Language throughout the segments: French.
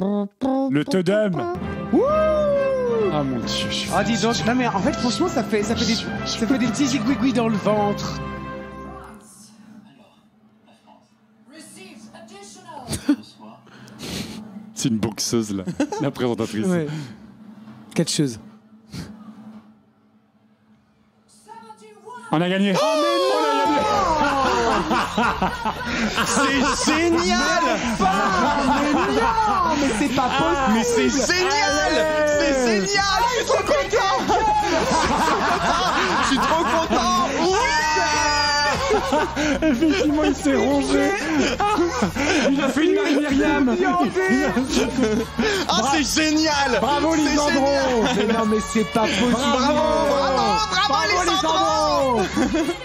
Le totem. Ah mon Dieu. Ah dis donc, non mais en fait franchement ça fait des petits zigouigouis dans le ventre. C'est une boxeuse là, la présentatrice. Ouais. Catcheuse. On a gagné. C'est génial. Mais c'est pas possible. Mais c'est génial. C'est génial. Je suis trop content. Je suis trop content. Effectivement, il s'est rongé. Il a fait une Marie-Myriam. Ah, c'est génial. Bravo, C'est Lisandro. génial. Mais non mais c'est pas possible. Bravo, Lisandro.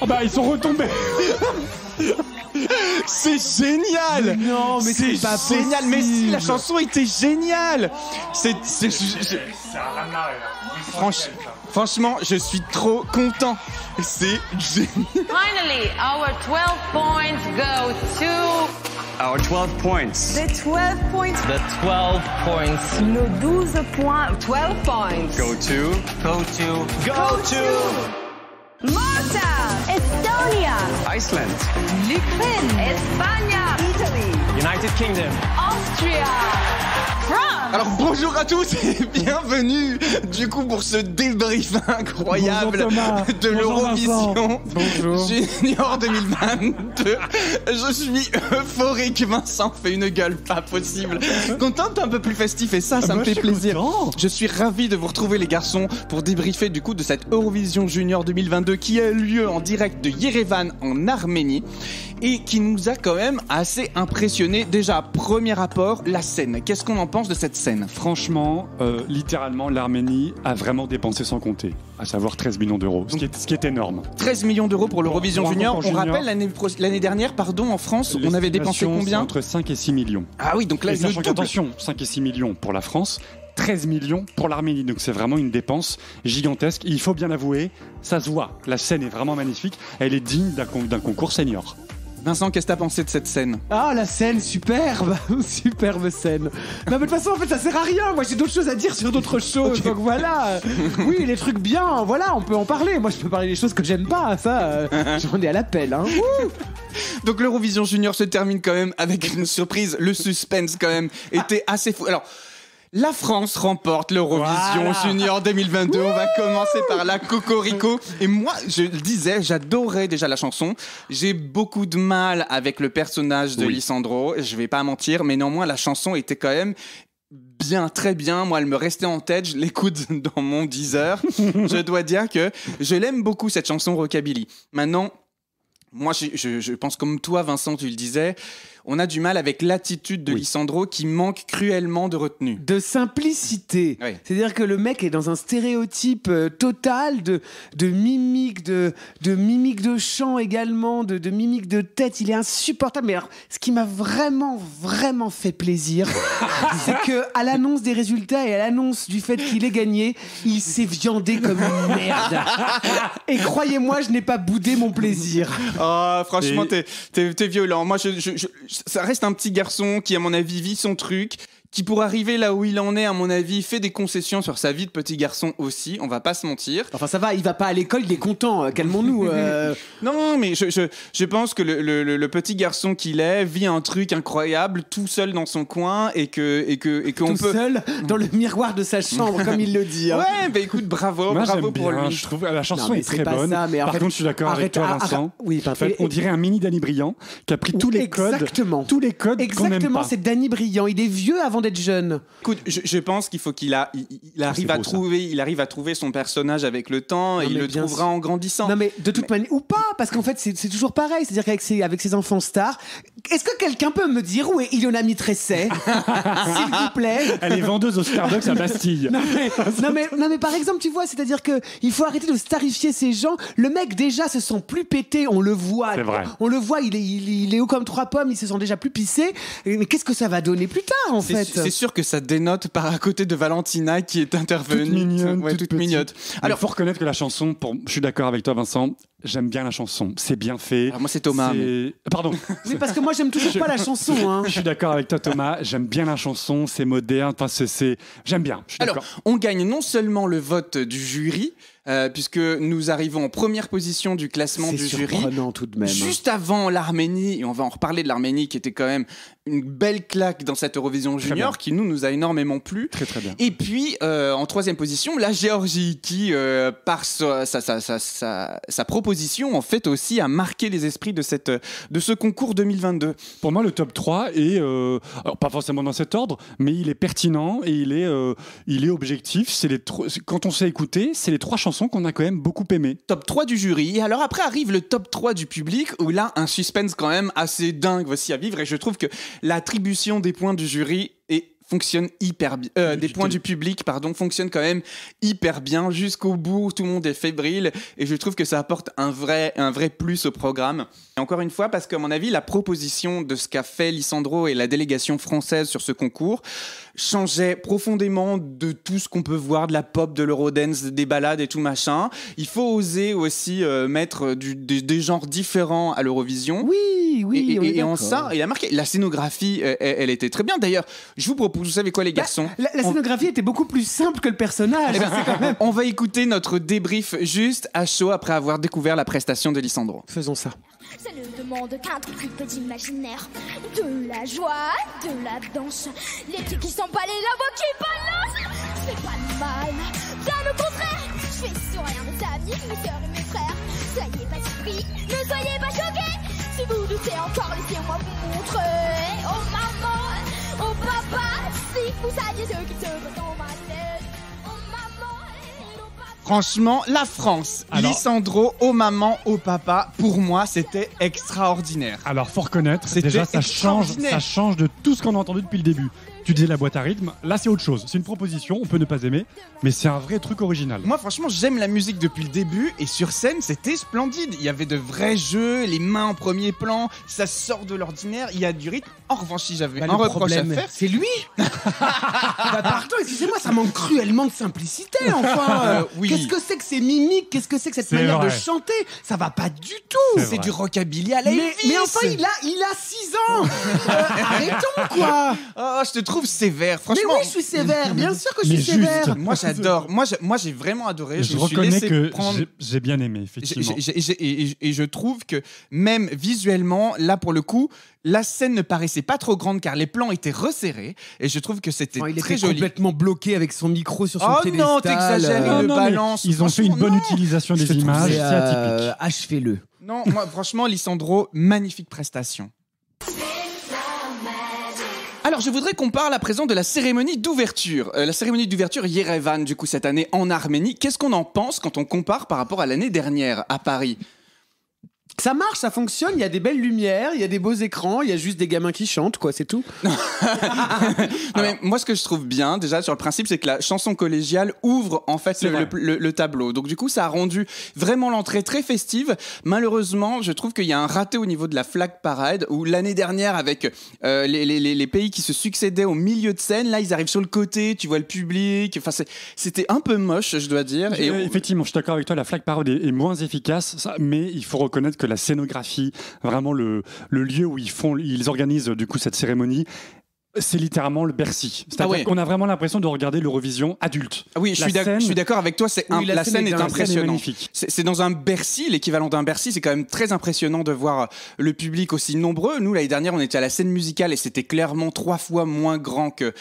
Ah bah, ils sont retombés. C'est génial. Non mais c'est pas génial. Mais si, la chanson était géniale. Franchement, je suis trop content. C'est génial. Finally, our 12 points go to... Our 12 points. The 12 points. The 12 points Nos 12 points. 12 points. go to Malta. Estonia. Iceland, L'Ukraine. Espagne. Italy. United Kingdom. Austria. France. Alors bonjour à tous et bienvenue du coup pour ce débrief incroyable Bonjour Thomas. de Bonjour l'Eurovision Bonjour. Junior 2022. Je suis euphorique, Vincent fait une gueule pas possible. Content d'être un peu plus festif et ça me moi, fait je suis plaisir. content. Je suis ravi de vous retrouver les garçons pour débriefer du coup de cette Eurovision Junior 2022 qui a eu lieu en direct de Yerevan en Arménie et qui nous a quand même assez impressionné. Déjà, premier rapport, la scène. Qu'est-ce qu'on en pense de cette scène ? Franchement, littéralement, l'Arménie a vraiment dépensé sans compter, à savoir 13 millions d'euros, ce qui est énorme. 13 millions d'euros pour l'Eurovision Bravo Junior. pour On Junior. rappelle l'année dernière, en France, on avait dépensé L'estimation, c'est combien ? Entre 5 et 6 millions. Ah oui, donc là, Et le sachant double. qu'attention, 5 et 6 millions pour la France, 13 millions pour l'Arménie. Donc c'est vraiment une dépense gigantesque. Et il faut bien l'avouer, ça se voit. La scène est vraiment magnifique. Elle est digne d'un concours senior. Vincent, qu'est-ce que t'as pensé de cette scène ? Ah la scène superbe. Superbe scène. Non mais de toute façon en fait ça sert à rien. Moi j'ai d'autres choses à dire sur d'autres choses. Donc voilà. Oui les trucs bien. Voilà on peut en parler. Moi je peux parler des choses que j'aime pas. Ça j'en ai à l'appel hein. Donc l'Eurovision Junior se termine quand même avec une surprise. Le suspense quand même était assez fou. Alors, la France remporte l'Eurovision Voilà. Junior 2022. On va commencer par la Cocorico. Et moi, je le disais, j'adorais déjà la chanson. J'ai beaucoup de mal avec le personnage de Lisandro. Je vais pas mentir, mais néanmoins, la chanson était quand même bien, très bien. Moi, elle me restait en tête. Je l'écoute dans mon Deezer. Je dois dire que je l'aime beaucoup, cette chanson Rockabilly. Maintenant, moi, je pense comme toi, Vincent, tu le disais, on a du mal avec l'attitude de Lisandro qui manque cruellement de retenue. De simplicité. Oui. C'est-à-dire que le mec est dans un stéréotype total de mimique, de mimique de chant également, de mimique de tête. Il est insupportable. Mais alors, ce qui m'a vraiment, vraiment fait plaisir, c'est que à l'annonce des résultats et à l'annonce du fait qu'il ait gagné, il s'est viandé comme une merde. Et croyez-moi, je n'ai pas boudé mon plaisir. Ah, franchement, t'es violent. Moi, ça reste un petit garçon qui, à mon avis, vit son truc, qui pour arriver là où il en est, à mon avis, fait des concessions sur sa vie de petit garçon aussi, on va pas se mentir. Enfin ça va, il va pas à l'école, il est content, calmons-nous. Non, mais je pense que le petit garçon qu'il est vit un truc incroyable tout seul dans son coin et qu'on Tout peut... seul dans le miroir de sa chambre, comme il le dit. Hein. Ouais, bah écoute, bravo Moi, bravo j'aime pour bien. lui. Je trouve la chanson Non, mais est c'est très pas bonne. ça, mais en Par fait, contre, je suis d'accord avec arrête, toi, Vincent. oui, En fait, on dirait un mini Danny Briand qui a pris tous les codes. Exactement. Tous les codes qu'on n'aime Exactement, pas. c'est Danny Briand. Il est vieux avant d'être jeune. Écoute, je pense qu'il faut qu'il arrive à beau, ça. trouver son personnage avec le temps et Non, il mais le bien trouvera sûr. en grandissant. Non mais de toute manière, ou pas, parce qu'en fait c'est toujours pareil, c'est-à-dire avec ses enfants stars, est-ce que quelqu'un peut me dire où est Ilona Mitressé, s'il vous plaît? Elle est vendeuse au Starbucks à Bastille. Non mais par exemple tu vois, c'est-à-dire que il faut arrêter de starifier ces gens. Le mec déjà se sent plus pété, on le voit. C'est vrai. On le voit, il est haut comme 3 pommes, il se sent déjà plus pissé. Mais qu'est-ce que ça va donner plus tard en fait? C'est sûr que ça dénote par à côté de Valentina qui est intervenue. Toute mignonne, Ouais, toute petite. mignonne. Alors, il faut reconnaître que la chanson, je suis d'accord avec toi, Vincent, j'aime bien la chanson. C'est bien fait. Alors moi, c'est Thomas. Pardon. Oui, parce que moi, j'aime toujours pas la chanson. Hein. Je suis d'accord avec toi, Thomas. J'aime bien la chanson. C'est moderne. Enfin, j'aime bien. Je suis Alors, d'accord. on gagne non seulement le vote du jury, puisque nous arrivons en première position du classement du jury. C'est surprenant tout de même. Juste avant l'Arménie, et on va en reparler de l'Arménie, qui était quand même une belle claque dans cette Eurovision Junior, qui nous a énormément plu. Très très bien. Et puis, en troisième position, la Géorgie, qui, par sa proposition, en fait, aussi a marqué les esprits de ce concours 2022. Pour moi, le top 3 est, alors pas forcément dans cet ordre, mais il est pertinent et il est objectif. Quand on s'est écouté, c'est les 3 chansons qu'on a quand même beaucoup aimées. Top 3 du jury. Et alors après arrive le top 3 du public, où là, un suspense quand même assez dingue voici à vivre. Et je trouve que l'attribution des points du jury fonctionne hyper bien. Des points du public, pardon, fonctionne quand même hyper bien jusqu'au bout. Tout le monde est fébrile et je trouve que ça apporte un vrai plus au programme. Et encore une fois, parce qu'à mon avis, la proposition de ce qu'a fait Lisandro et la délégation française sur ce concours changeait profondément de tout ce qu'on peut voir, de la pop, de l'eurodance, des ballades et tout machin. Il faut oser aussi mettre des genres différents à l'Eurovision. Oui, et en ça, il a marqué. La scénographie, elle était très bien. D'ailleurs, je vous propose, vous savez quoi, les garçons, la scénographie était beaucoup plus simple que le personnage. C'est quand même... On va écouter notre débrief juste à chaud après avoir découvert la prestation de Lisandro. Faisons ça. Ça ne demande qu'un tout petit peu d'imaginaire, de la joie, de la danse, les pieds qui s'emballent et la voix qui balance. C'est pas mal, bien le contraire. Je fais sourire mes amis, mes sœurs et mes frères. Soyez pas surpris, ne soyez pas choqués. Si vous doutez encore, laissez-moi vous montrer. Oh maman, oh papa, si vous saviez ce qui se passe dans ma tête. Oh maman, oh papa. Franchement, la France, Lisandro, au maman, au papa, pour moi, c'était extraordinaire. Alors, faut reconnaître, C'était déjà, ça change de tout ce qu'on a entendu depuis le début. Tu disais la boîte à rythme, là c'est autre chose. C'est une proposition, on peut ne pas aimer, mais c'est un vrai truc original. Moi, franchement, j'aime la musique depuis le début et sur scène, c'était splendide. Il y avait de vrais jeux, les mains en premier plan, ça sort de l'ordinaire, il y a du rythme. En revanche, si j'avais un reproche à faire, c'est lui. Pardon, excusez-moi, ça manque cruellement de simplicité, enfin. Oui. Qu'est-ce que c'est que ces mimiques? Qu'est-ce que c'est que cette manière de chanter? Ça va pas du tout. C'est du rockabilly à la Elvis. Mais enfin, il a 6 ans. Arrêtons, quoi. Oh, je te trouve sévère, franchement. Mais oui, je suis sévère, bien sûr que je suis sévère. Moi, j'adore. Moi, j'ai vraiment adoré. Je reconnais que j'ai bien aimé, effectivement. Et je trouve que même visuellement, là, pour le coup, la scène ne paraissait pas trop grande car les plans étaient resserrés. Et je trouve que c'était très joli. Il était complètement bloqué avec son micro sur son piédestal. Oh non, t'exagères, il le balance. Ils ont fait une bonne utilisation des images, c'est atypique. Achevez-le. Non, moi, franchement, Lisandro, magnifique prestation. Alors, je voudrais qu'on parle à présent de la cérémonie d'ouverture. La cérémonie d'ouverture Yerevan, du coup, cette année en Arménie. Qu'est-ce qu'on en pense quand on compare par rapport à l'année dernière à Paris ? Ça marche, ça fonctionne, il y a des belles lumières, il y a des beaux écrans, il y a juste des gamins qui chantent, quoi, c'est tout. Non, mais moi, ce que je trouve bien, déjà, sur le principe, c'est que la chanson collégiale ouvre, en fait, le tableau. Donc, du coup, ça a rendu vraiment l'entrée très festive. Malheureusement, je trouve qu'il y a un raté au niveau de la flag parade, où l'année dernière, avec les pays qui se succédaient au milieu de scène, là, ils arrivent sur le côté, tu vois le public. Enfin, c'était un peu moche, je dois dire. Et effectivement, je suis d'accord avec toi, la flag parade est moins efficace, mais il faut reconnaître que la scénographie, vraiment le lieu où ils organisent du coup cette cérémonie, c'est littéralement le Bercy. C'est-à-dire qu'on a vraiment l'impression de regarder l'Eurovision adulte. Ah oui, je suis d'accord avec toi, la scène est impressionnante. C'est dans un Bercy, l'équivalent d'un Bercy, c'est quand même très impressionnant de voir le public aussi nombreux. Nous, l'année dernière, on était à la scène musicale et c'était clairement 3 fois moins grand que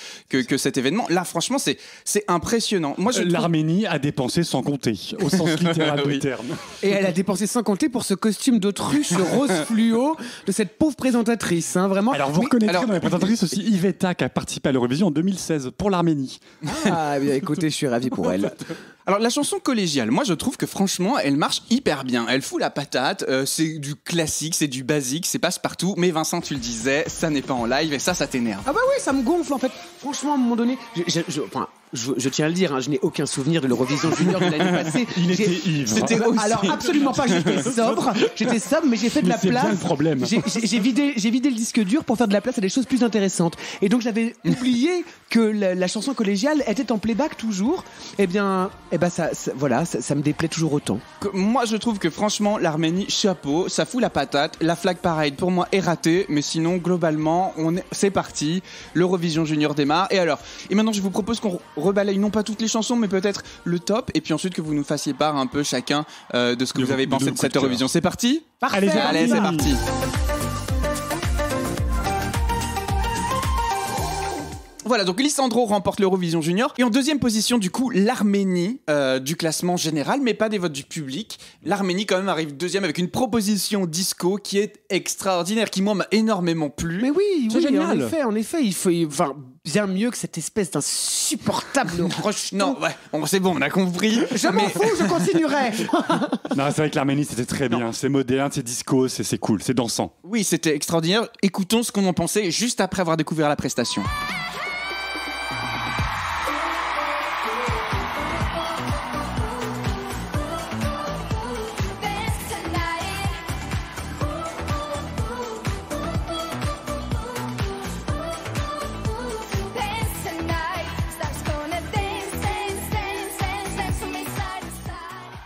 cet événement. Là, franchement, c'est impressionnant. L'Arménie a dépensé sans compter, au sens littéral du terme. Et elle a dépensé sans compter pour ce costume d'autruche rose fluo de cette pauvre présentatrice, hein, vraiment. Alors, vous reconnaîtrez dans les présentatrices aussi Iveta qui a participé à l'Eurovision en 2016 pour l'Arménie. Ah bien écoutez, je suis ravi pour elle. Alors la chanson collégiale, moi je trouve que franchement elle marche hyper bien, elle fout la patate, c'est du classique, c'est du basique, c'est passe-partout, mais Vincent tu le disais, ça n'est pas en live et ça t'énerve. Ah bah oui, ça me gonfle en fait. Franchement à un moment donné, je tiens à le dire, hein, je n'ai aucun souvenir de l'Eurovision Junior de l'année passée. Il était ivre. C'était aussi... Alors absolument pas, j'étais sobre, mais j'ai fait de la c'est place. bien le problème. J'ai vidé le disque dur pour faire de la place à des choses plus intéressantes. Et donc j'avais oublié que la chanson collégiale était en playback toujours. Eh ben ça me déplaît toujours autant. Moi, je trouve que franchement, l'Arménie, chapeau, ça fout la patate. La Flag Parade, pour moi, est ratée. Mais sinon, globalement, c'est parti. L'Eurovision Junior démarre. Et maintenant, je vous propose qu'on rebalaye non pas toutes les chansons, mais peut-être le top. Et puis ensuite, que vous nous fassiez part un peu chacun de ce que vous avez pensé de cette Eurovision. C'est parti ? Parfait. Allez, c'est parti. Voilà, donc Lisandro remporte l'Eurovision Junior. Et en deuxième position, du coup, l'Arménie du classement général, mais pas des votes du public. L'Arménie, quand même, arrive deuxième avec une proposition disco qui est extraordinaire, qui, moi, m'a énormément plu. Mais oui, génial. en effet, il faut bien mieux que cette espèce d'insupportable roche. Non, ouais, bon, c'est bon, on a compris. Je m'en fous, je continuerai. Non, c'est vrai que l'Arménie, c'était très bien. C'est moderne, c'est disco, c'est cool, c'est dansant. Oui, c'était extraordinaire. Écoutons ce qu'on en pensait juste après avoir découvert la prestation.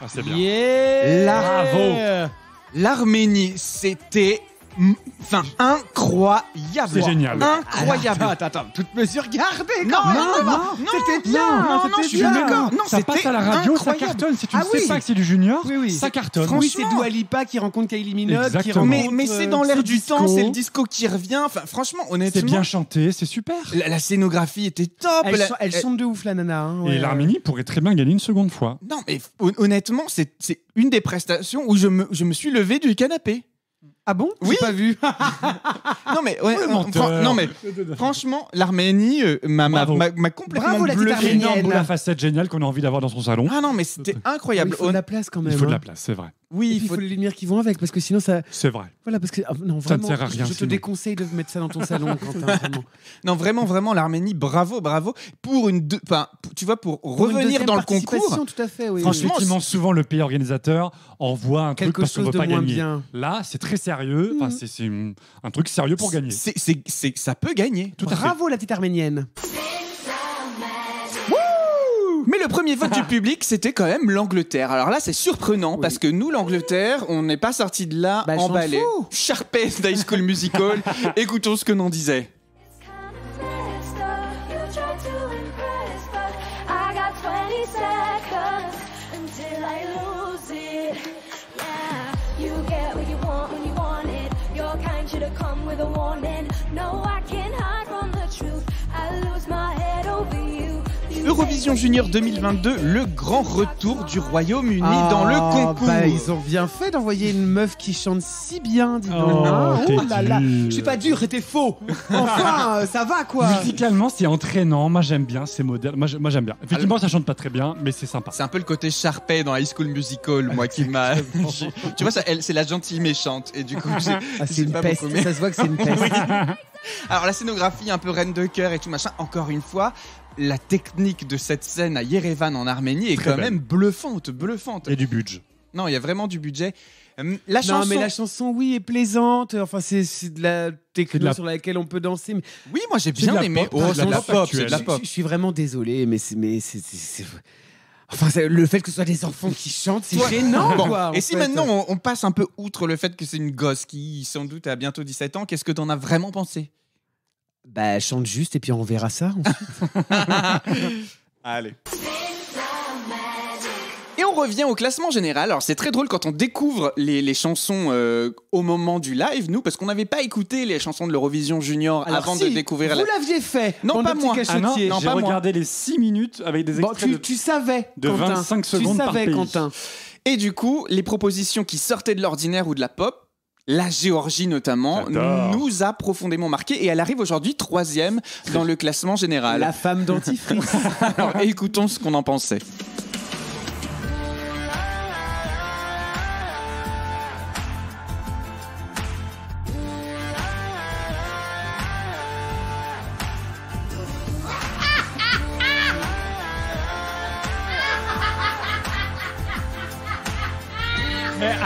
C'est bien. Yeah. Bravo. L'Arménie, c'était incroyable. C'est génial. Incroyable. Attends, toute mesure gardée. Non, c'était bien. Non, je suis d'accord. Non, ça passe à la radio, incroyable. ça cartonne. Si tu ne Ah sais oui. pas que c'est du junior, Oui. ça cartonne. Oui, c'est Dua Lipa qui rencontre Kylie Minogue. Exactement. Mais c'est dans l'air c'est du disco. temps, c'est le disco qui revient. Enfin, franchement, honnêtement, C'est bien chanté, c'est super. la scénographie était top. Elle chante de ouf, la nana. Hein, Et l'Arménie pourrait très bien gagner une seconde fois. Non, mais honnêtement, c'est une des prestations où je me suis levé du canapé. Ah bon? Oui. J'ai pas vu. Non mais menteur. non mais franchement, l'Arménie m'a Bravo. complètement Bravo, la petite bluffé. Arménienne. Énorme boule à facettes géniale qu'on a envie d'avoir dans son salon. Ah non, mais c'était Il incroyable. faut de la place quand même. Il faut de la hein. place, c'est vrai. Oui, Et puis, il faut les lumières qui vont avec, parce que sinon ça. C'est vrai. Voilà, parce que non, Ça ne vraiment, sert à rien, je te sinon. déconseille de mettre ça dans ton salon, Quentin. Vraiment. vraiment l'Arménie, bravo pour tu vois, pour Pour une revenir deuxième dans le participation, concours. tout à fait. Oui. Franchement, Effectivement, souvent le pays organisateur envoie un truc Quelque parce qu'on chose veut de pas moins gagner. bien. Là, c'est très sérieux. Enfin, c'est un truc sérieux pour gagner. Ça peut gagner. Tout à fait. Bravo la petite Arménienne. Mais le premier vote du public, c'était quand même l'Angleterre. Alors là, c'est surprenant parce que nous, l'Angleterre, on n'est pas sorti de là Bah, je m'en emballé. fous. Sharpay d'High School Musical. Écoutons ce que l'on disait. Eurovision Junior 2022, le grand retour du Royaume-Uni dans le concours. Bah, ils ont bien fait d'envoyer une meuf qui chante si bien, dis donc. Oh, t'es là là. dur. Je suis pas dur, c'était faux. Enfin, ça va quoi. Musicalement, c'est entraînant. Moi, j'aime bien. C'est moderne. Moi, j'aime bien. Effectivement, ça chante pas très bien, mais c'est sympa. C'est un peu le côté Sharpay dans High School Musical, moi qui m'a. Tu vois, c'est la gentille méchante. Et du coup, C'est une peste. Ça se voit que c'est une peste. Alors, la scénographie, un peu reine de cœur et tout machin, encore une fois. La technique de cette scène à Yerevan en Arménie est Très quand belle. même bluffante. Il y a du budget. Non, il y a vraiment du budget. La Non, chanson. mais la chanson, oui, est plaisante. Enfin, c'est de la techno C'est de la- sur laquelle on peut danser. Mais Oui, moi j'ai C'est de bien la aimé. pop, Oh, c'est de la pop c'est de la actuelle. pop. je suis vraiment désolé, mais c'est. Enfin, le fait que ce soit des enfants qui chantent, c'est gênant, Bon, quoi. et en si fait. maintenant on passe un peu outre le fait que c'est une gosse qui sans doute a bientôt 17 ans, qu'est-ce que t'en as vraiment pensé? Bah, chante juste et puis on verra ça. Allez. Et on revient au classement général. Alors c'est très drôle quand on découvre les chansons au moment du live, nous, parce qu'on n'avait pas écouté les chansons de l'Eurovision Junior Alors, avant si, de découvrir vous l'aviez fait. Non, bande pas de petits moi. Ah non, cachotiers. non, j'ai pas moi. regardé les 6 minutes avec des Bon, extraits tu savais, de Quentin. 25 secondes tu par savais, pays. Quentin. Et du coup, les propositions qui sortaient de l'ordinaire ou de la pop, la Géorgie notamment, J'adore. nous a profondément marqué et elle arrive aujourd'hui 3e dans le classement général. La femme dentifrice. Alors écoutons ce qu'on en pensait.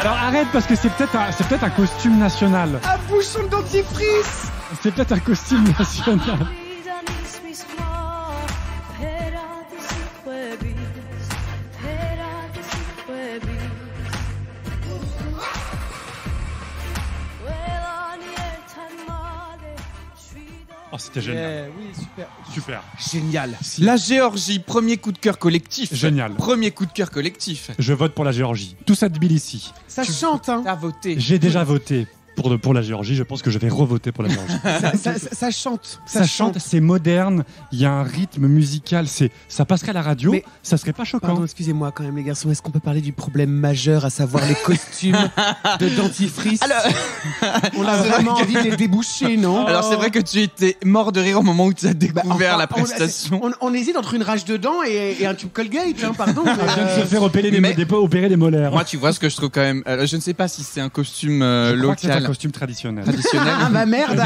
Alors arrête parce que c'est peut-être un costume national. Un bouchon de dentifrice. C'est peut-être un costume national. Oh, c'était génial. Oui, super. Super. Génial. La Géorgie, premier coup de cœur collectif. Génial. Premier coup de cœur collectif. Je vote pour la Géorgie. Tout ça de Tbilissi. Ça chante, hein. T'as voté. J'ai déjà voté pour la Géorgie. Je pense que je vais revoter pour la Géorgie. Ça chante. Ça chante, c'est moderne. Il y a un rythme musical. Ça passerait à la radio. Mais- Ça serait pas choquant. Pardon, excusez-moi quand même les garçons, est-ce qu'on peut parler du problème majeur, à savoir les costumes de dentifrice? Alors, On a vraiment envie de les déboucher, non? alors c'est vrai que tu étais mort de rire au moment où tu as découvert Enfin, la prestation. on hésite entre une rage de dents et un tube Colgate, hein, pardon. mais, Je viens de se faire opérer mais- opérer des molaires. Moi, tu vois ce que je trouve quand même. Je ne sais pas si c'est un costume Je crois que c'est un local. costume traditionnel. Traditionnel. Ah ma merde.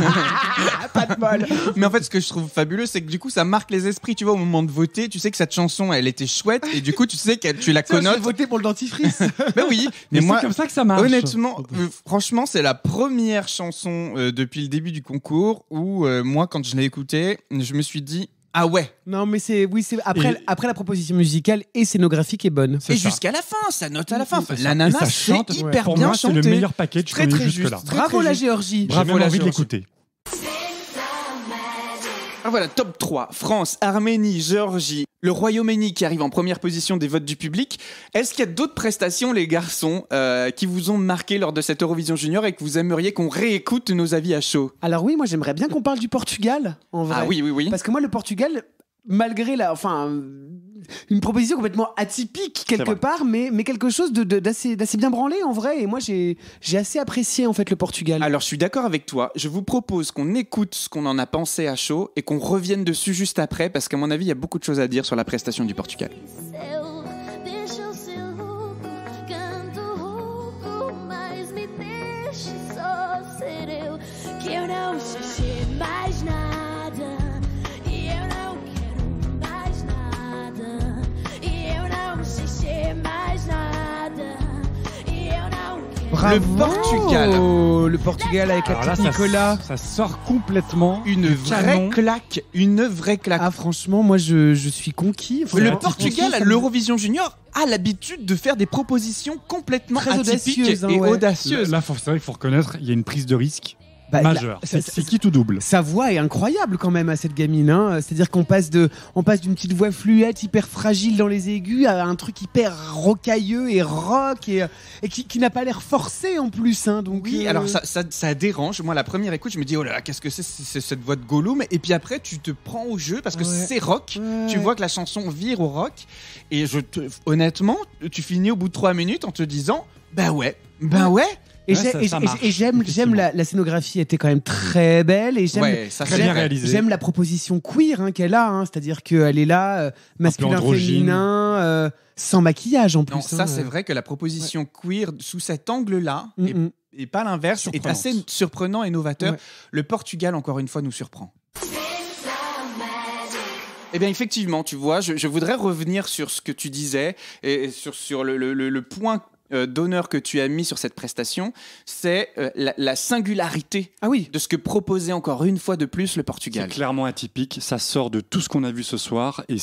Pas de bol. Mais en fait, ce que je trouve fabuleux, c'est que du coup, ça marque les esprits. Tu vois, au moment de voter, tu sais que cette chanson, elle était chouette, et du coup, tu sais que tu la Tiens, je vais connotes. voter pour le dentifrice. Ben oui, Mais mais moi, c'est comme ça que ça marche. honnêtement, franchement, c'est la première chanson depuis le début du concours où moi, quand je l'ai écoutée, je me suis dit ah ouais. Non mais c'est après la proposition musicale et scénographique est bonne. Et ça. jusqu'à la fin, ça note à la fin. Enfin, Et la nana, ça c'est chante. hyper Pour bien moi, c'est chanté. le meilleur package Très, connu très jusque-là. juste. Bravo très la juste. Géorgie. J'ai Bravo même la envie de Géorgie. l'écouter. Ah voilà, top 3. France, Arménie, Géorgie, le Royaume-Uni qui arrive en première position des votes du public. Est-ce qu'il y a d'autres prestations, les garçons, qui vous ont marqué lors de cette Eurovision Junior et que vous aimeriez qu'on réécoute nos avis à chaud? Alors oui, moi j'aimerais bien qu'on parle du Portugal en vrai. Ah oui, oui, oui. Parce que moi le Portugal, malgré une proposition complètement atypique quelque vrai. part, mais quelque chose d'assez bien branlé en vrai. Et moi j'ai assez apprécié en fait le Portugal. Alors, je suis d'accord avec toi. Je vous propose qu'on écoute ce qu'on en a pensé à chaud et qu'on revienne dessus juste après, parce qu'à mon avis, il y a beaucoup de choses à dire sur la prestation du Portugal. Céu, deixa o seu rouco, canto rouco, mas me deixe só ser eu, que eu não sei ser mais nada, e eu não quero mais nada, e eu não sei ser mais nada, e eu não quero. Bravo. Le Portugal. Le Portugal avec la Alors là, petite Nicolas. ça sort complètement Une du vraie canon. claque, une vraie claque. Ah franchement, moi je suis conquis. Enfin, Le franchement, Portugal, ça me- l'Eurovision Junior, a l'habitude de faire des propositions complètement Très atypiques audacieuses, hein, et ouais. audacieuses. Là, c'est vrai qu'il faut reconnaître, il y a une prise de risque Bah, majeure. là, C'est qui tout double. Sa voix est incroyable quand même à cette gamine, hein. C'est-à-dire qu'on passe d'une petite voix fluette, hyper fragile dans les aigus, à un truc hyper rocailleux et rock et qui n'a pas l'air forcé en plus, hein. Donc Oui, alors ça dérange. Moi, la première écoute, je me dis, oh là là, qu'est-ce que c'est cette voix de Gollum? Et puis après, tu te prends au jeu parce que Ouais. c'est rock. Ouais. Tu vois que la chanson vire au rock. Et honnêtement, tu finis au bout de 3 minutes en te disant, bah ouais. Et Ouais, ça marche, j'aime effectivement. la scénographie était quand même très belle et j'aime Ouais, ça Très c'est bien vrai. réalisé. j'aime la proposition queer hein, qu'elle a, hein. C'est-à-dire qu'elle est là masculin androgyne. féminin sans maquillage en plus. Non, ça hein. c'est vrai que la proposition queer sous cet angle-là, Mm, mm. et pas l'inverse, est Surprenante. assez surprenant et novateur. Ouais. Le Portugal, encore une fois, nous surprend. Eh bien, effectivement, tu vois, je voudrais revenir sur ce que tu disais et sur le point d'honneur que tu as mis sur cette prestation, c'est la singularité Ah oui. de ce que proposait encore une fois de plus le C'est Portugal. clairement atypique, ça sort de tout ce qu'on a vu ce soir et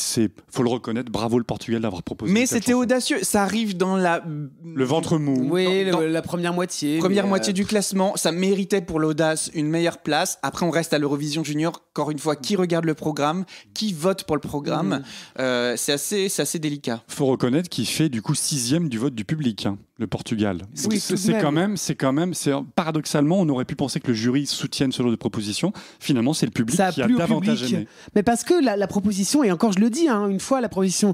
faut le reconnaître, bravo le Portugal d'avoir proposé. Mais cette c'était chanson. audacieux, ça arrive dans Le ventre mou. Oui, Dans- la première moitié. Première mais, moitié du classement, ça méritait pour l'audace une meilleure place. Après, on reste à l'Eurovision Junior. Encore une fois, qui regarde le programme, qui vote pour le programme, c'est assez délicat. Faut reconnaître qu'il fait du coup 6e du vote du public, hein, le Portugal. Oui, C'est tout de même. c'est quand même, paradoxalement, on aurait pu penser que le jury soutienne ce genre de proposition. Finalement, c'est le public Ça a qui a plu au davantage public. aimé. Mais parce que la proposition, et encore je le dis, hein, une fois, la proposition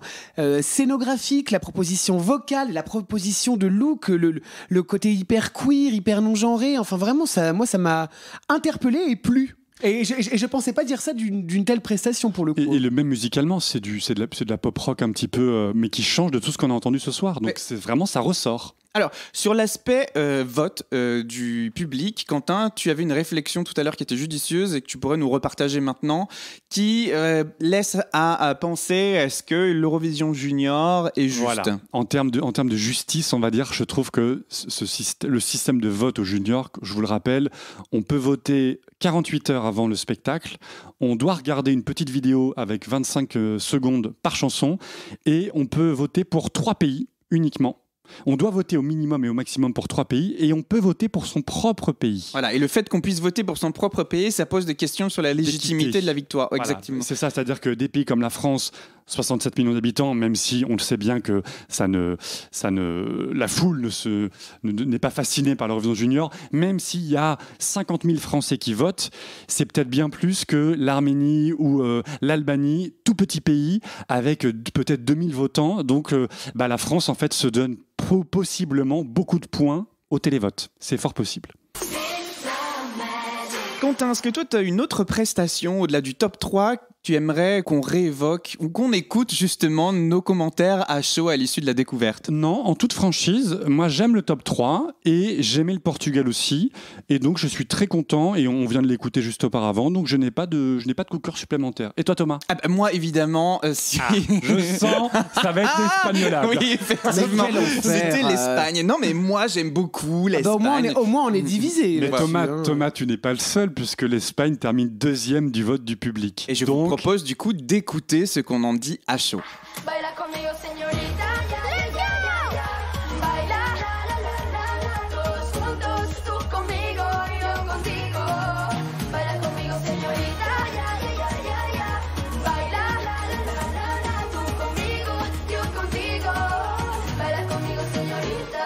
scénographique, la proposition vocale, la proposition de look, le côté hyper queer, hyper non-genré, enfin vraiment, moi ça m'a interpellé et plu. Et je pensais pas dire ça d'une telle prestation pour le coup. Et le même musicalement, c'est de la pop rock un petit peu, mais qui change de tout ce qu'on a entendu ce soir. Donc Mais- c'est vraiment, ça ressort. Alors, sur l'aspect vote du public, Quentin, tu avais une réflexion tout à l'heure qui était judicieuse et que tu pourrais nous repartager maintenant, qui laisse à penser, est-ce que l'Eurovision Junior est juste ? Voilà. En termes de justice, on va dire, je trouve que le système de vote au Junior, je vous le rappelle, on peut voter 48 heures avant le spectacle, on doit regarder une petite vidéo avec 25 secondes par chanson et on peut voter pour 3 pays uniquement. On doit voter au minimum et au maximum pour 3 pays et on peut voter pour son propre pays. Voilà, et le fait qu'on puisse voter pour son propre pays, ça pose des questions sur la légitimité de la victoire. Voilà, exactement. c'est ça, c'est-à-dire que des pays comme la France, 67 millions d'habitants, même si on le sait bien que la foule n'est pas fascinée par l'Eurovision Junior, même s'il y a 50 000 Français qui votent, c'est peut-être bien plus que l'Arménie ou l'Albanie, tout petit pays, avec peut-être 2000 votants. Donc la France, en fait, se donne possiblement beaucoup de points au télévote. C'est fort possible. Quentin, est-ce que toi, tu as une autre prestation au-delà du top 3 tu aimerais qu'on réévoque ou qu'on écoute justement nos commentaires à chaud à l'issue de la découverte? Non, en toute franchise, moi j'aime le top 3 et j'aimais le Portugal aussi. Et donc je suis très content et on vient de l'écouter juste auparavant. Donc je n'ai pas de coup de cœur supplémentaire. Et toi Thomas? Moi évidemment, si... je sens, ça va être l'espagnolade. Oui, effectivement. C'était l'Espagne. Non mais moi j'aime beaucoup l'Espagne. Au moins on est divisé. Mais Thomas, tu n'es pas le seul puisque l'Espagne termine 2e du vote du public. Et je vous propose du coup d'écouter ce qu'on en dit à chaud. Baila conmigo, señorita. Baila, todos juntos, tú conmigo, yo contigo. Baila conmigo, señorita. Baila, tú conmigo, yo contigo. Baila conmigo, señorita.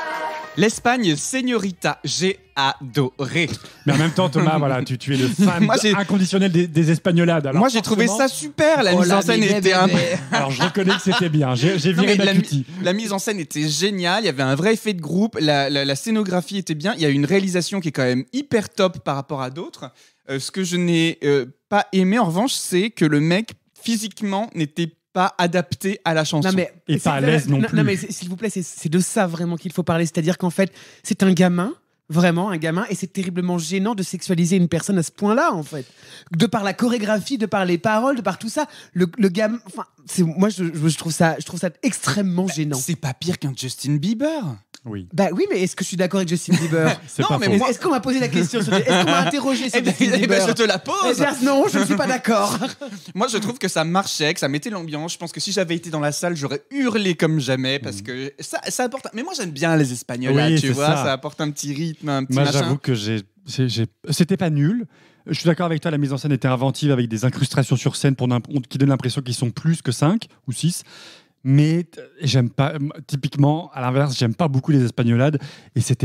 L'Espagne, señorita, j'ai adoré. Mais en même temps, Thomas, voilà, tu es le fan inconditionnel des Espagnolades. Alors moi, j'ai trouvé ça super. La mise en scène était Alors, je reconnais que c'était bien. J'ai viré ma cutie. La mise en scène était géniale. Il y avait un vrai effet de groupe. La scénographie était bien. Il y a une réalisation qui est quand même hyper top par rapport à d'autres. Ce que je n'ai pas aimé, en revanche, c'est que le mec, physiquement, n'était pas adapté à la chanson. Non, mais et pas à l'aise non plus. Non mais s'il vous plaît, c'est de ça vraiment qu'il faut parler. C'est-à-dire qu'en fait, c'est un gamin, vraiment un gamin, et c'est terriblement gênant de sexualiser une personne à ce point-là, en fait. De par la chorégraphie, de par les paroles, de par tout ça, le gamin... Enfin, moi, je trouve ça extrêmement gênant. C'est pas pire qu'un Justin Bieber. Oui. Bah oui, mais est-ce que je suis d'accord avec Justin Bieber? Non, mais est-ce qu'on m'a posé la question sur... Est-ce qu'on m'a interrogé sur Justin Bieber? Je te la pose. Non, je ne suis pas d'accord. Moi, je trouve que ça marchait, que ça mettait l'ambiance. Je pense que si j'avais été dans la salle, j'aurais hurlé comme jamais parce que ça apporte. Mais moi, j'aime bien les Espagnols, oui, tu vois. Ça apporte un petit rythme, un petit machin. Moi, j'avoue que c'était pas nul. Je suis d'accord avec toi, la mise en scène était inventive avec des incrustations sur scène qui donnent l'impression qu'ils sont plus que 5 ou 6. Mais j'aime pas, typiquement, à l'inverse, j'aime pas beaucoup les Espagnolades et ça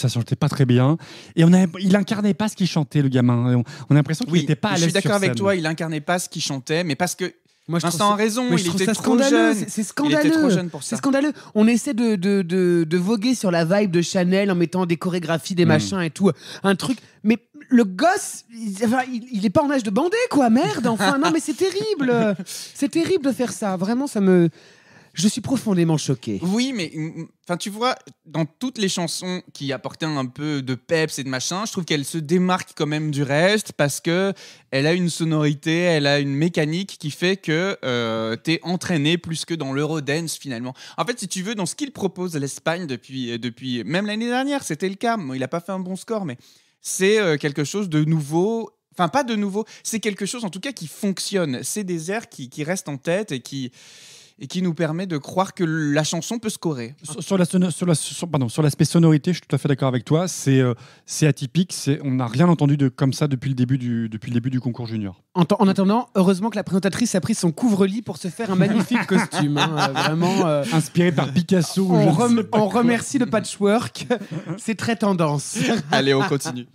chantait pas très bien. Et il incarnait pas ce qu'il chantait, le gamin. On a l'impression qu'il était pas à l'aise. Je suis d'accord sur avec scène. toi, il incarnait pas ce qu'il chantait, mais parce que Moi, Vincent a raison, il était trop scandaleux. jeune. C'est scandaleux. Il était trop jeune pour ça. C'est scandaleux. On essaie de voguer sur la vibe de Chanel en mettant des chorégraphies, des machins et tout. Un truc. Mais le gosse, il est pas en âge de bander, quoi. Merde, enfin. Non, mais c'est terrible. C'est terrible de faire ça. Vraiment, je suis profondément choqué. Oui, mais tu vois, dans toutes les chansons qui apportaient un peu de peps et de machin, je trouve qu'elle se démarque quand même du reste parce que elle a une sonorité, elle a une mécanique qui fait que t'es entraîné plus que dans l'Eurodance finalement. En fait, si tu veux, dans ce qu'il propose l'Espagne depuis même l'année dernière, c'était le cas. Il a pas fait un bon score, mais c'est quelque chose de nouveau. Enfin, pas de nouveau, c'est quelque chose en tout cas qui fonctionne. C'est des airs qui restent en tête et qui nous permet de croire que la chanson peut scorer. Sur l'aspect sonorité, je suis tout à fait d'accord avec toi. C'est atypique. On n'a rien entendu comme ça depuis le début du concours junior. En attendant, heureusement que la présentatrice a pris son couvre-lit pour se faire un magnifique costume. Vraiment. Inspiré par Picasso. On remercie le patchwork. C'est très tendance. Allez, on continue.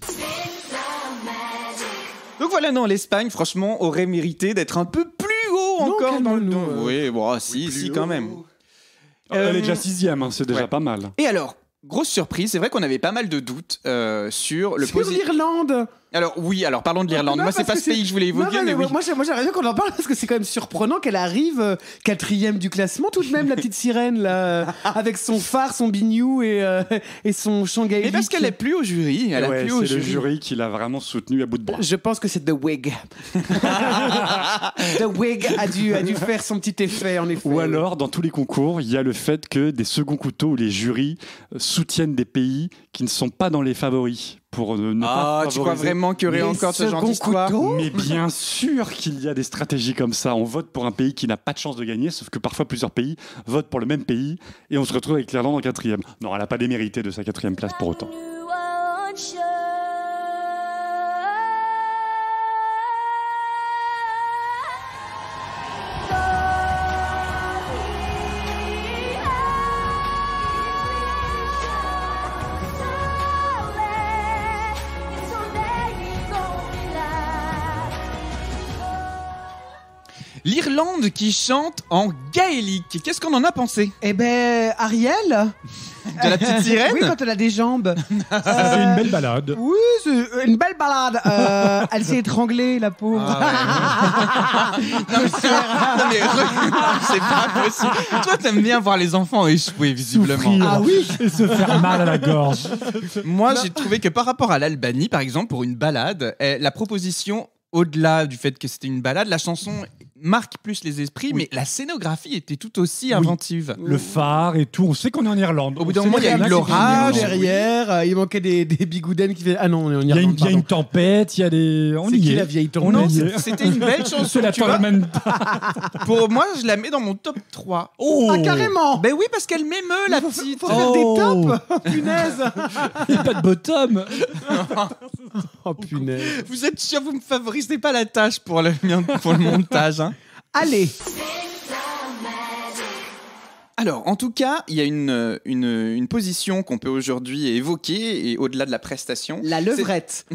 Donc voilà, non, l'Espagne, franchement, aurait mérité d'être un peu plus haut encore dans le... Oui, bon, si, quand même. Elle est déjà 6e, c'est déjà pas mal. Et alors, grosse surprise, c'est vrai qu'on avait pas mal de doutes sur le Sur l'Irlande. Alors oui, alors parlons de l'Irlande. Moi, c'est pas ce pays que je voulais évoquer, mais oui. Moi, j'aimerais bien qu'on en parle parce que c'est quand même surprenant qu'elle arrive 4e du classement tout de même, la petite sirène là, avec son phare, son bignou et son chant gaélique. Mais parce qu'elle est plus au jury. Elle a plus au c'est le jury. jury qui l'a vraiment soutenu à bout de bras. Je pense que c'est The Wig. The Wig a dû faire son petit effet en effet. Ou alors, dans tous les concours, il y a le fait que des seconds couteaux où les jurys soutiennent des pays qui ne sont pas dans les favoris. Pour ne pas tu crois vraiment qu'il y aurait encore ce genre d'histoire? Mais bien sûr qu'il y a des stratégies comme ça. On vote pour un pays qui n'a pas de chance de gagner, sauf que parfois plusieurs pays votent pour le même pays et on se retrouve avec l'Irlande en 4e. Non, elle n'a pas démérité de sa 4e place pour autant. L'Irlande qui chante en gaélique. Qu'est-ce qu'on en a pensé? Eh ben, Ariel De la petite sirène? Oui, quand elle a des jambes. C'est une belle balade. Oui, c'est une belle balade. Elle s'est étranglée, la pauvre. Non, mais c'est pas possible. Toi, t'aimes bien voir les enfants échouer, visiblement. Souffrir Ah oui. et se faire mal à la gorge. Moi, j'ai trouvé que par rapport à l'Albanie, par exemple, pour une balade, la proposition, au-delà du fait que c'était une balade, la chanson marque plus les esprits, mais la scénographie était tout aussi inventive. Le phare et tout, on sait qu'on est en Irlande. Au bout d'un moment, il y a eu de l'orage. Derrière, il manquait des bigoudens qui faisaient. Ah non, on est en Il y a Irlande. une tempête, il y a des. On C'est y qui est. la vieille On tournante? y est. C'était une belle chanson. C'est la tu vois. tormenta. Pour moi, je la mets dans mon top 3. Oh. Ah, carrément. Ben oui, parce qu'elle m'émeut, la petite. Faut faire des tops. Punaise. Il n'y a pas de bottom. Oh punaise. Vous êtes sûr, vous me favorisez pas la tâche pour le montage, hein? Allez. Alors, en tout cas, il y a une position qu'on peut aujourd'hui évoquer, et au-delà de la prestation. La levrette.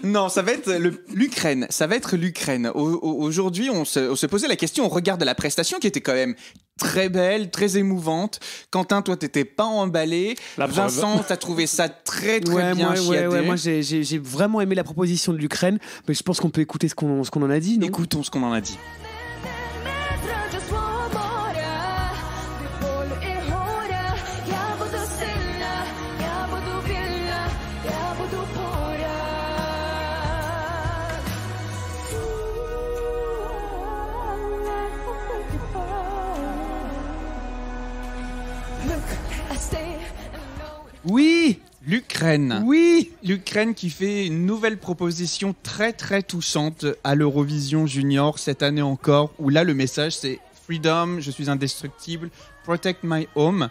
Non, ça va être l'Ukraine. Ça va être l'Ukraine. Aujourd'hui, on se posait la question, on regarde la prestation qui était quand même très belle, très émouvante. Quentin, toi, t'étais pas emballé. Vincent, t'as trouvé ça très bien chiadé. Moi, j'ai vraiment aimé la proposition de l'Ukraine, mais je pense qu'on peut écouter ce qu'on en a dit. Non Écoutons ce qu'on en a dit. Oui. L'Ukraine. Oui. L'Ukraine qui fait une nouvelle proposition très très touchante à l'Eurovision Junior cette année encore, où là le message c'est Freedom, je suis indestructible, Protect my home.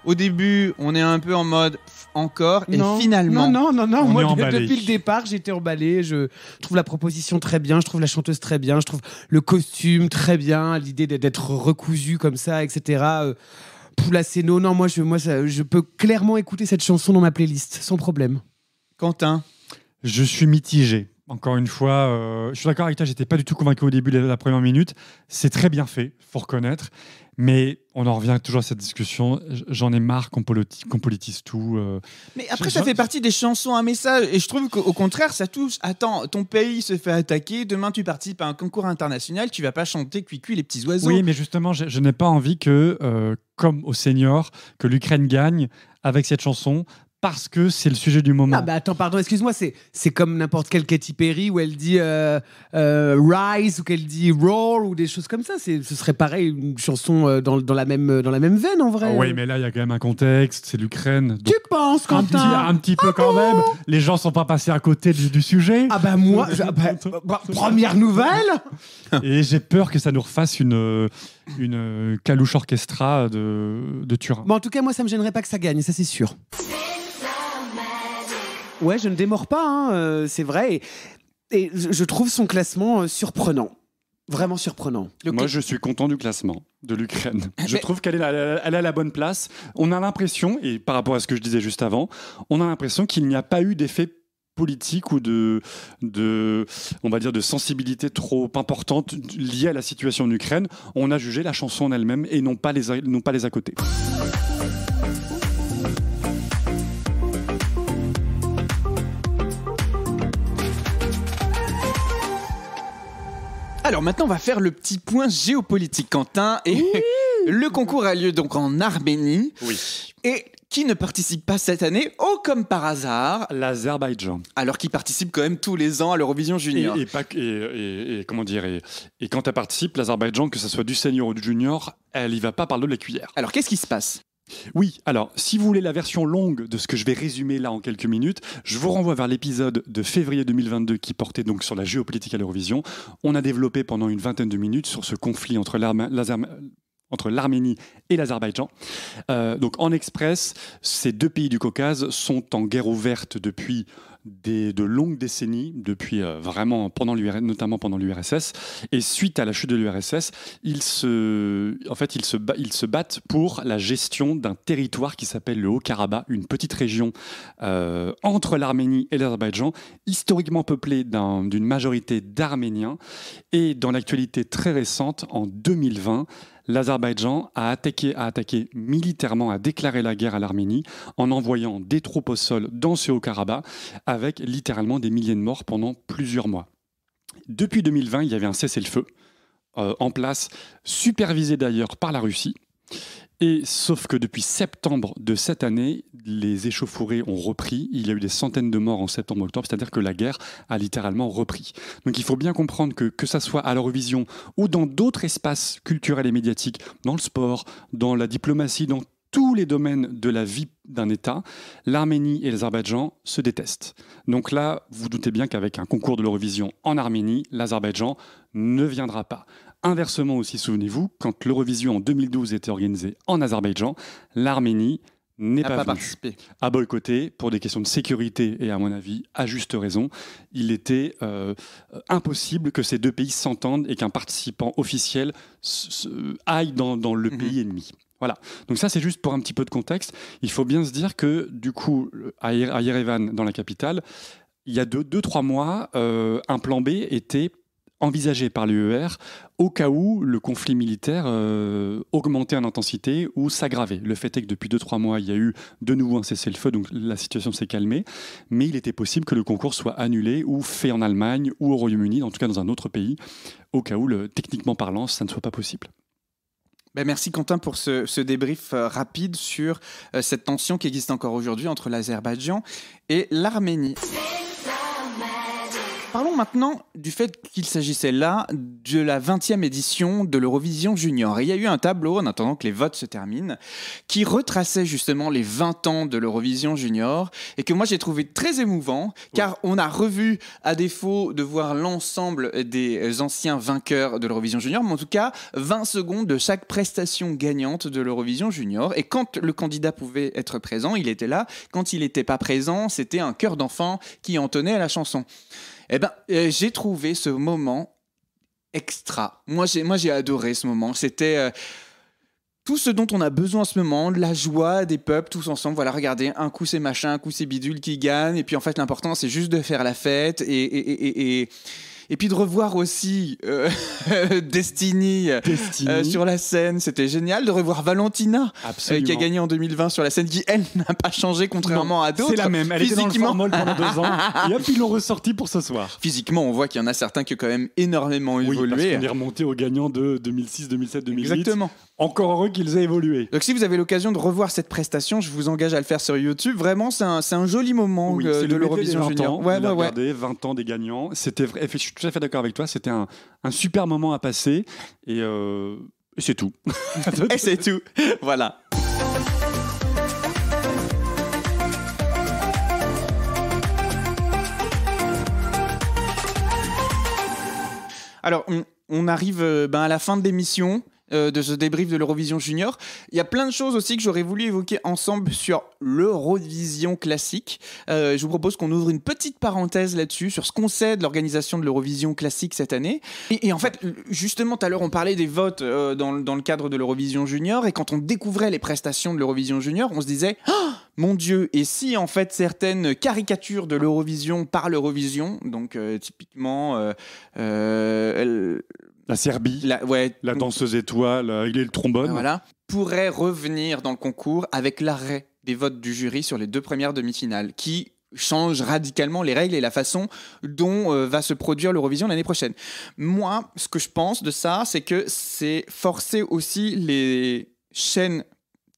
Au début, on est un peu en mode encore, et finalement... Non. Moi, emballé. depuis le départ, j'étais emballé. Je trouve la proposition très bien, je trouve la chanteuse très bien, je trouve le costume très bien, l'idée d'être recousu comme ça, etc. Non, moi, je peux clairement écouter cette chanson dans ma playlist, sans problème. Quentin? Je suis mitigé. Encore une fois, je suis d'accord avec toi, j'étais pas du tout convaincu au début de la première minute. C'est très bien fait, faut reconnaître. Mais on en revient toujours à cette discussion. J'en ai marre qu'on politise tout. Mais après, ça fait partie des chansons à message. Et je trouve qu'au contraire, ça touche. Attends, ton pays se fait attaquer. Demain, tu participes à un concours international. Tu vas pas chanter Cuicui les petits oiseaux. Oui, mais justement, je n'ai pas envie que, comme au senior, que l'Ukraine gagne avec cette chanson. Parce que c'est le sujet du moment. Ah bah attends, pardon, excuse-moi, c'est comme n'importe quelle Katy Perry où elle dit Rise ou qu'elle dit Roar ou des choses comme ça. Ce serait pareil, une chanson dans la même veine en vrai. Ah oui, mais là, il y a quand même un contexte, c'est l'Ukraine. Tu penses, Quentin? Un petit peu quand même. Les gens sont pas passés à côté du sujet. Ah bah moi, première nouvelle. Et j'ai peur que ça nous refasse une Kalouche Orchestra de Turin. Bon, en tout cas, moi, ça me gênerait pas que ça gagne, ça c'est sûr. Ouais, je ne démords pas, hein, c'est vrai. Et je trouve son classement surprenant. Vraiment surprenant. Moi, je suis content du classement de l'Ukraine. Je trouve qu'elle est à la bonne place. On a l'impression, et par rapport à ce que je disais juste avant, on a l'impression qu'il n'y a pas eu d'effet politique ou de sensibilité trop importante liée à la situation en Ukraine. On a jugé la chanson en elle-même et non pas les à côté. Alors maintenant, on va faire le petit point géopolitique, Quentin. Et le concours a lieu donc en Arménie. Oui. Et qui ne participe pas cette année, comme par hasard, l'Azerbaïdjan. Alors qu'il participe quand même tous les ans à l'Eurovision Junior. Et comment dire, et quand elle participe, l'Azerbaïdjan, que ce soit du senior ou du junior, elle y va pas par le haut de la cuillère. Alors qu'est-ce qui se passe ? Oui, alors si vous voulez la version longue de ce que je vais résumer là en quelques minutes, je vous renvoie vers l'épisode de février 2022 qui portait donc sur la géopolitique à l'Eurovision. On a développé pendant une vingtaine de minutes sur ce conflit entre l'Arménie et l'Azerbaïdjan. Donc en express, ces deux pays du Caucase sont en guerre ouverte depuis de longues décennies, depuis vraiment notamment pendant l'URSS. Et suite à la chute de l'URSS, ils se battent pour la gestion d'un territoire qui s'appelle le Haut-Karabakh, une petite région entre l'Arménie et l'Azerbaïdjan, historiquement peuplée d'une majorité d'Arméniens. Et dans l'actualité très récente, en 2020, l'Azerbaïdjan a attaqué militairement, a déclaré la guerre à l'Arménie en envoyant des troupes au sol dans ce Haut-Karabakh avec littéralement des milliers de morts pendant plusieurs mois. Depuis 2020, il y avait un cessez-le-feu en place, supervisé d'ailleurs par la Russie. Et sauf que depuis septembre de cette année, les échauffourées ont repris. Il y a eu des centaines de morts en septembre-octobre, c'est-à-dire que la guerre a littéralement repris. Donc il faut bien comprendre que ça soit à l'Eurovision ou dans d'autres espaces culturels et médiatiques, dans le sport, dans la diplomatie, dans tous les domaines de la vie d'un État, l'Arménie et l'Azerbaïdjan se détestent. Donc là, vous doutez bien qu'avec un concours de l'Eurovision en Arménie, l'Azerbaïdjan ne viendra pas. Inversement aussi, souvenez-vous, quand l'Eurovision en 2012 était organisée en Azerbaïdjan, l'Arménie n'est pas venue, a boycotté pour des questions de sécurité et à mon avis, à juste raison. Il était impossible que ces deux pays s'entendent et qu'un participant officiel aille dans le pays ennemi. Voilà. Donc ça, c'est juste pour un petit peu de contexte. Il faut bien se dire que, du coup, à Yerevan, dans la capitale, il y a 2-3 mois, un plan B était envisagé par l'UER au cas où le conflit militaire augmentait en intensité ou s'aggravait. Le fait est que depuis 2-3 mois, il y a eu de nouveau un cessez-le-feu, donc la situation s'est calmée, mais il était possible que le concours soit annulé ou fait en Allemagne ou au Royaume-Uni, en tout cas dans un autre pays, au cas où, techniquement parlant, ça ne soit pas possible. Merci Quentin pour ce débrief rapide sur cette tension qui existe encore aujourd'hui entre l'Azerbaïdjan et l'Arménie. Parlons maintenant du fait qu'il s'agissait là de la 20e édition de l'Eurovision Junior. Et il y a eu un tableau, en attendant que les votes se terminent, qui retraçait justement les 20 ans de l'Eurovision Junior et que moi j'ai trouvé très émouvant, car on a revu, à défaut de voir l'ensemble des anciens vainqueurs de l'Eurovision Junior, mais en tout cas 20 secondes de chaque prestation gagnante de l'Eurovision Junior. Et quand le candidat pouvait être présent, il était là. Quand il n'était pas présent, c'était un chœur d'enfant qui entonnait la chanson. J'ai trouvé ce moment extra. Moi, j'ai adoré ce moment. C'était tout ce dont on a besoin en ce moment, de la joie des peuples, tous ensemble. Voilà, regardez, un coup c'est machin, un coup c'est bidule qui gagne. Et puis en fait, l'important, c'est juste de faire la fête et puis de revoir aussi Destiny sur la scène, c'était génial. De revoir Valentina, qui a gagné en 2020 sur la scène, qui, elle, n'a pas changé, contrairement à d'autres. C'est la même, elle était dans le formol pendant 2 ans, et hop, ils l'ont ressorti pour ce soir. Physiquement, on voit qu'il y en a certains qui ont quand même énormément évolué. Parce qu'on est remonté aux gagnants de 2006, 2007, 2008. Exactement. Encore heureux qu'ils aient évolué. Donc si vous avez l'occasion de revoir cette prestation, je vous engage à le faire sur YouTube. Vraiment, c'est un joli moment de l'Eurovision Junior. Regardez, 20 ans des gagnants. C'était vrai. Je suis tout à fait d'accord avec toi. C'était un super moment à passer. Et c'est tout. Et c'est tout. Voilà. Alors, on arrive à la fin de l'émission. De ce débrief de l'Eurovision Junior. Il y a plein de choses aussi que j'aurais voulu évoquer ensemble sur l'Eurovision classique. Je vous propose qu'on ouvre une petite parenthèse là-dessus, sur ce qu'on sait de l'organisation de l'Eurovision classique cette année. Et en fait, justement, tout à l'heure, on parlait des votes dans le cadre de l'Eurovision Junior, et quand on découvrait les prestations de l'Eurovision Junior, on se disait « Mon Dieu !» Et si, en fait, certaines caricatures de l'Eurovision par l'Eurovision, donc typiquement... la Serbie, la danseuse étoile, il est le trombone. Voilà, pourrait revenir dans le concours avec l'arrêt des votes du jury sur les 2 premières demi-finales, qui change radicalement les règles et la façon dont va se produire l'Eurovision l'année prochaine. Moi, ce que je pense de ça, c'est que c'est forcer aussi les chaînes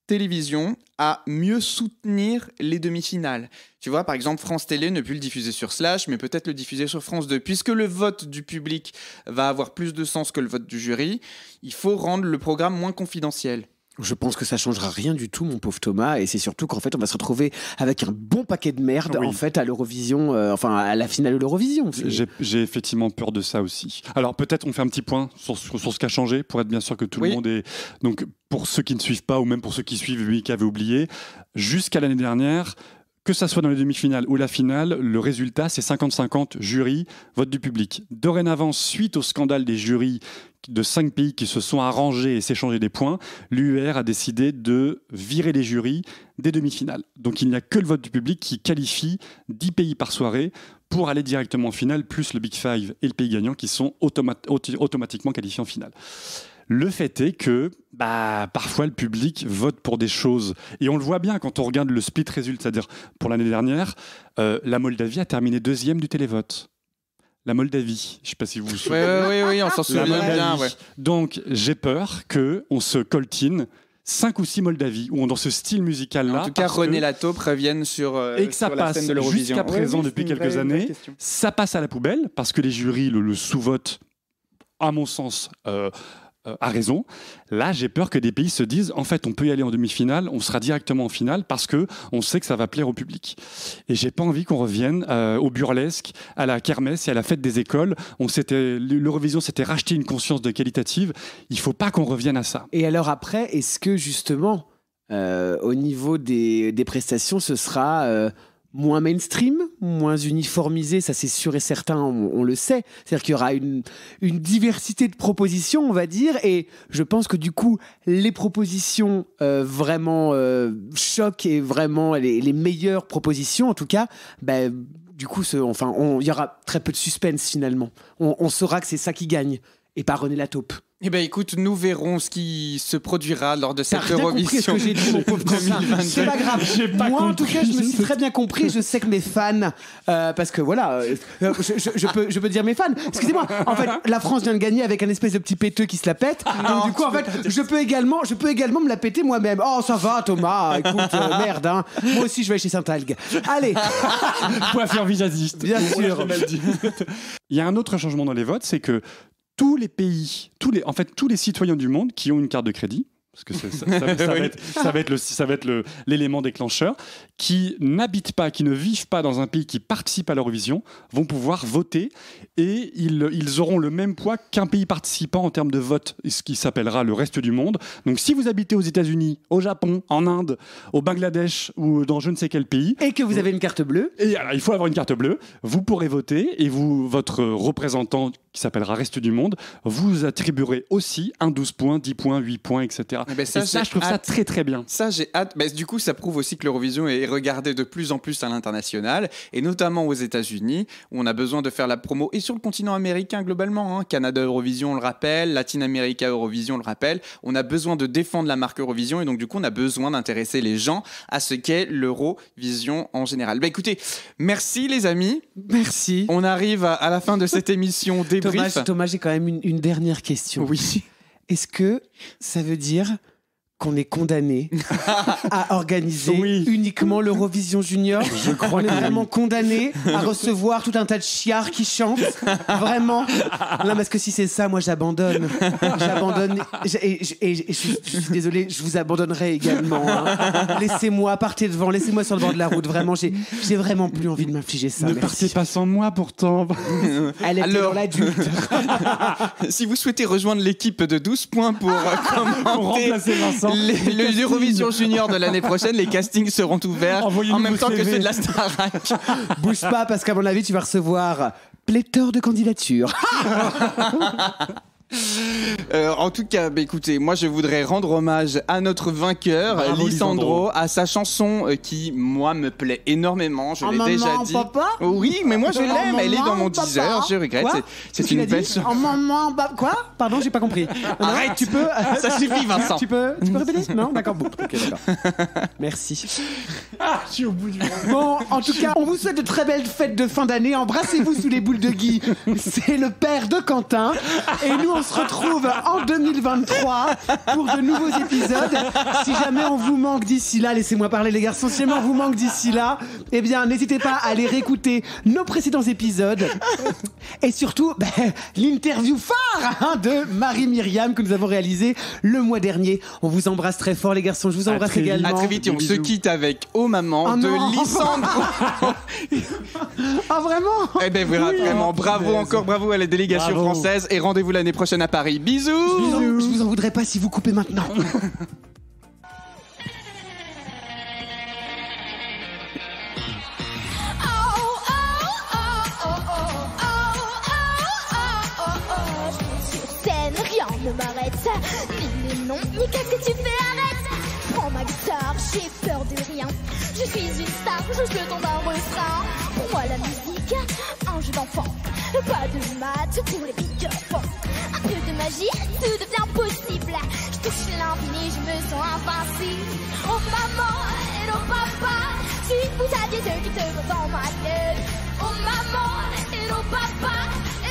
télévision à mieux soutenir les demi-finales. Tu vois, par exemple, France Télé ne peut le diffuser sur Slash, mais peut-être le diffuser sur France 2. Puisque le vote du public va avoir plus de sens que le vote du jury, il faut rendre le programme moins confidentiel. Je pense que ça changera rien du tout, mon pauvre Thomas, et c'est surtout qu'en fait, on va se retrouver avec un bon paquet de merde, en fait, à l'Eurovision, à la finale de l'Eurovision. J'ai effectivement peur de ça aussi. Alors, peut-être on fait un petit point sur ce qui a changé, pour être bien sûr que tout le monde est... Donc, pour ceux qui ne suivent pas, ou même pour ceux qui suivent, lui qui avait oublié, jusqu'à l'année dernière, que ça soit dans les demi-finales ou la finale, le résultat, c'est 50-50 jury, vote du public. Dorénavant, suite au scandale des jurys de 5 pays qui se sont arrangés et s'échangeaient des points, l'UER a décidé de virer les jurys des demi-finales. Donc il n'y a que le vote du public qui qualifie 10 pays par soirée pour aller directement en finale, plus le Big Five et le pays gagnant qui sont automatiquement qualifiés en finale. Le fait est que parfois le public vote pour des choses. Et on le voit bien quand on regarde le split result, c'est-à-dire pour l'année dernière, la Moldavie a terminé 2e du télévote. La Moldavie, je ne sais pas si vous vous souvenez. Oui, on s'en souvient bien. Ouais. Donc j'ai peur qu'on se coltine 5 ou 6 Moldavies, ou dans ce style musical-là. En tout cas, René Lataupe revienne sur et que ça sur passe la scène de l'Eurovision. Jusqu'à présent, depuis quelques années, ça passe à la poubelle, parce que les jurys le sous-votent, à mon sens, a raison. Là, j'ai peur que des pays se disent en fait, on peut y aller en demi-finale, on sera directement en finale parce que on sait que ça va plaire au public. Et j'ai pas envie qu'on revienne au burlesque, à la kermesse et à la fête des écoles. L'Eurovision s'était racheté une conscience de qualitative. Il faut pas qu'on revienne à ça. Et alors après, est-ce que justement, au niveau des prestations, ce sera moins mainstream, moins uniformisé, ça c'est sûr et certain, on le sait. C'est-à-dire qu'il y aura une diversité de propositions, on va dire, et je pense que du coup, les propositions vraiment choc et vraiment les meilleures propositions, en tout cas, du coup, il y aura très peu de suspense finalement. On saura que c'est ça qui gagne, et pas René Lataupe. Eh bien, écoute, nous verrons ce qui se produira lors de cette T'as rien compris ce Eurovision. que j'ai dit, mon pauvre Quentin. C'est pas grave. Moi, en tout cas, je me suis très bien compris. Je sais que mes fans, parce que voilà, je peux dire mes fans. Excusez-moi. En fait, la France vient de gagner avec un espèce de petit péteux qui se la pète. Donc du coup, en fait, je peux également me la péter moi-même. Oh, ça va, Thomas. Écoute, merde. Hein. Moi aussi, je vais aller chez Saint-Algue. Allez. Coiffeur visagiste. Bien sûr. Il y a un autre changement dans les votes, c'est que tous les pays, tous les citoyens du monde qui ont une carte de crédit, parce que ça va être l'élément déclencheur, qui n'habitent pas, qui ne vivent pas dans un pays qui participe à l'Eurovision, vont pouvoir voter et ils auront le même poids qu'un pays participant en termes de vote, ce qui s'appellera le reste du monde. Donc si vous habitez aux États-Unis, au Japon, en Inde, au Bangladesh ou dans je ne sais quel pays, et que vous avez une carte bleue, et alors, il faut avoir une carte bleue, vous pourrez voter et votre représentant qui s'appellera Reste du Monde, vous attribuerez aussi un 12 points, 10 points, 8 points, etc. Et ça, je trouve ça très très bien. Ça, j'ai hâte. Du coup, ça prouve aussi que l'Eurovision est regardée de plus en plus à l'international, et notamment aux États-Unis, où on a besoin de faire la promo, et sur le continent américain globalement. Hein. Canada Eurovision, on le rappelle, Latin America Eurovision, on le rappelle. On a besoin de défendre la marque Eurovision, et donc du coup, on a besoin d'intéresser les gens à ce qu'est l'Eurovision en général. Écoutez, merci les amis. Merci. On arrive à la fin de cette émission débrief. Thomas, j'ai quand même une dernière question. Oui. Est-ce que ça veut dire qu'on est condamné à organiser uniquement l'Eurovision Junior? Je crois qu'on est vraiment condamné à recevoir tout un tas de chiards qui chantent. Vraiment. Non, parce que si c'est ça, moi j'abandonne. Et je suis désolé, je vous abandonnerai également. Hein. Laissez-moi, partez devant, laissez-moi sur le bord de la route. Vraiment, j'ai vraiment plus envie de m'infliger ça. Ne partez pas sans moi pourtant. Elle était dans l'adulte. Si vous souhaitez rejoindre l'équipe de 12 points pour remplacer Vincent, l'Eurovision Junior de l'année prochaine, les castings seront ouverts en même temps que ceux de la Starac. Bouge pas, parce qu'à mon avis, tu vas recevoir pléthore de candidatures. En tout cas, écoutez, moi je voudrais rendre hommage à notre vainqueur, Bravo, Lisandro, à sa chanson qui, moi, me plaît énormément. Je l'ai maman, déjà dit. Papa Oui, mais moi je En l'aime. Elle est dans mon maman, teaser. papa. Je regrette. Quoi C'est Tu une l'as belle dit chanson. En maman, quoi? Pardon, j'ai pas compris. Arrête, tu peux. Ça suffit, Vincent. Tu peux répéter? Non, d'accord. Bon, ok, d'accord. Merci. Je suis au bout du monde. Bon, en tout cas, on vous souhaite de très belles fêtes de fin d'année. Embrassez-vous sous les boules de Guy. C'est le père de Quentin. Et nous, on se retrouve en 2023 pour de nouveaux épisodes. Si jamais on vous manque d'ici là, laissez-moi parler les garçons, si jamais on vous manque d'ici là, eh bien, n'hésitez pas à aller réécouter nos précédents épisodes. Et surtout, l'interview phare de Marie-Myriam que nous avons réalisée le mois dernier. On vous embrasse très fort les garçons, je vous embrasse également. À très vite, et on se quitte avec Oh Maman Oh de non. Lisandro. Ah vraiment? Eh ben voilà, vraiment, bravo encore, bravo à la délégation Bravo. française et rendez-vous l'année prochaine à Paris. Bisous. Je vous en voudrais pas si vous coupez maintenant. Sur scène, rien ne m'arrête. Ni les noms, ni qu'est-ce que tu fais, arrête. Prends ma guitare, j'ai peur de rien. Je suis une star, je te tombe un refrain. Pour moi la musique, un jeu d'enfant. Pas de maths pour les pick-up. Un peu de magie, tout devient possible. Je touche l'infini, je me sens invincible. Oh maman et oh papa, si vous aviez deux qui te vont dans ma tête. Oh maman et oh papa,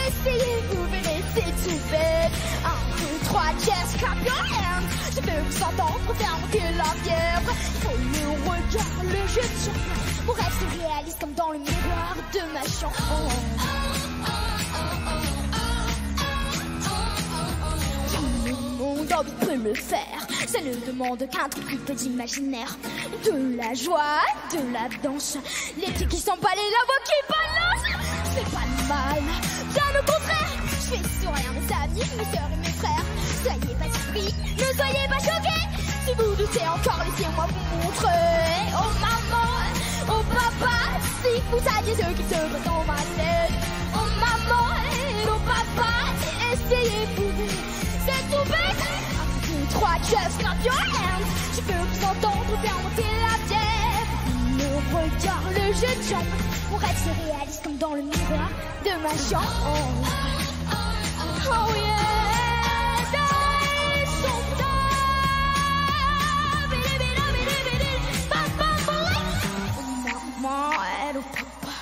essayez-vous, venez, c'est tout bête. 1, 2, 3, just clap your hands. Je veux vous entendre faire monter la fièvre. Faut le regard, le jeu de chacun. Mon rêve se réalise comme dans le miroir de ma chanson. Tout le monde peut le faire. Ça ne demande qu'un tout peu d'imaginaire. De la joie, de la danse. Les pieds qui s'emballent et la voix qui balance. C'est pas mal, bien au contraire. Je fais sourire mes amis, mes soeurs et mes frères. Soyez pas surpris, ne soyez pas choqués. Si vous doutez encore, laissez-moi vous montrer. Oh maman, oh papa, si vous aviez ceux qui se battent dans ma tête. Oh maman, oh papa, essayez-vous, c'est tout bête. 1, 2, 3, just clap your hands. Je peux vous entendre faire monter la bière. Le regard, le jeu de jambes. Mon rêve se réalise comme dans le miroir de ma chambre. Oh yeah, die, so maman, elle au papa.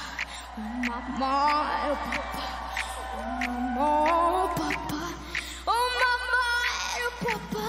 Maman, elle au papa. Maman, papa. Oh maman, elle au papa.